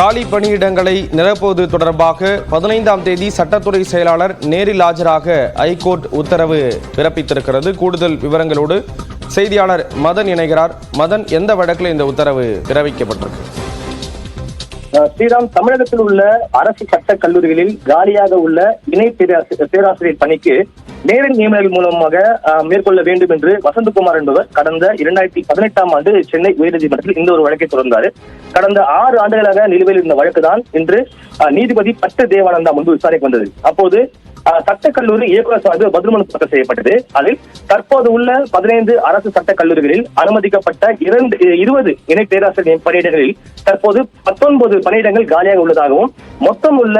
காலி பணியிடங்களை நிரப்புவது தொடர்பாக 15ஆம் தேதி சட்டத்துறை செயலாளர் நேரில் ஆஜராக ஐகோர்ட் உத்தரவு பிறப்பித்திருக்கிறது. கூடுதல் விவரங்களோடு செய்தியாளர் மதன் இணைகிறார். மதன், எந்த வழக்கில் இந்த உத்தரவு பிறப்பிக்கப்பட்டிருக்கு? ஸ்ரீராம், தமிழகத்தில் உள்ள அரசு சட்டக் கல்லூரிகளில் காலியாக உள்ள இணை பேராசிரியர் பணிக்கு நேரில் நியமனங்கள் மூலமாக மேற்கொள்ள வேண்டும் என்று வசந்தகுமார் என்பவர் கடந்த 2018ஆம் ஆண்டு சென்னை உயர்நீதிமன்றத்தில் இந்த ஒரு வழக்கை தொடர்ந்தார். கடந்த 6 ஆண்டுகளாக நிலுவையில் இருந்த வழக்குதான் இன்று நீதிபதி பட்டு தேவானந்தா முன்பு விசாரணைக்கு வந்தது. அப்போது சட்டக்கல்லூரி இயக்குநர் சார்பில் பதில் மனு தாக்கல் செய்யப்பட்டது. அதில் தற்போது உள்ள 15 அரசு சட்டக் கல்லூரிகளில் அனுமதிக்கப்பட்ட 20 இணை பேராசிரியர் பணியிடங்களில் தற்போது 19 பணியிடங்கள் காலியாக உள்ளதாகவும், மொத்தம் உள்ள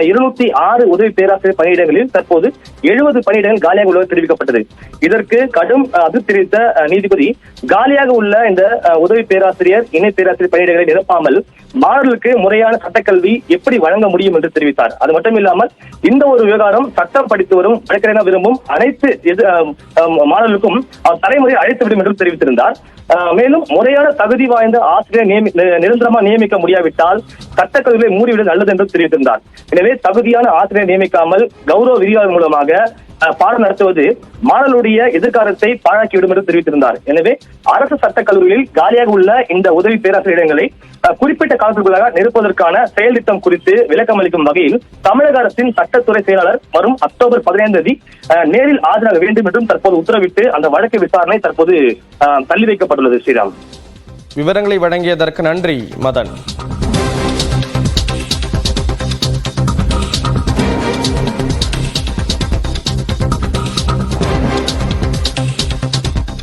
206 உதவி பேராசிரியர் பணியிடங்களில் தற்போது 70 பணியிடங்கள் காலியாக உள்ளதாக தெரிவிக்கப்பட்டது. இதற்கு கடும் அதிருப்தி தெரிவித்த நீதிபதி காலியாக உள்ள இந்த உதவி பேராசிரியர் இணை பேராசிரியர் பணியிடங்களை நிரப்பாமல் மாணவர்களுக்கு முறையான சட்டக்கல்வி எப்படி வழங்க முடியும் என்று தெரிவித்தார். அது மட்டும் இல்லாமல் இந்த ஒரு விவகாரம் சட்டம் படித்து வரும் வழக்கறிஞர் விரும்பும் அனைத்து மாணவர்களுக்கும் தலைமுறை அழைத்துவிடும் என்று தெரிவித்திருந்தார். மேலும் முறையான தகுதி வாய்ந்த ஆசிரியர் நிரந்தரமா நியமிக்க முடியாவிட்டால் சட்டக்கல்வியை மூடிவிட நல்லது என்று தெரிவித்திருந்தார். எனவே தகுதியான ஆசிரியர் நியமிக்காமல் கௌரவ விரிவாளர் மூலமாக பாடம் நடத்துவது மாணவர்களுடைய எதிர்காலத்தை பாழாக்கிவிடும் என்று தெரிவித்திருந்தார். எனவே அரசு சட்டக் கல்லூரிகளில் காலியாக உள்ள இந்த உதவி பேராசிரியர் இடங்களை குறிப்பிட்ட காலத்திற்குள்ளாக நிரப்புவதற்கான செயல் திட்டம் குறித்து விளக்கம் அளிக்கும் வகையில் தமிழக அரசின் சட்டத்துறை செயலாளர் வரும் அக்டோபர் 15ஆம் தேதி நேரில் ஆஜராக வேண்டும் என்றும் தற்போது உத்தரவிட்டு அந்த வழக்கு விசாரணை தற்போது தள்ளி வைக்கப்பட்டுள்ளது. ஸ்ரீராம், விவரங்களை வழங்கியதற்கு நன்றி மதன்.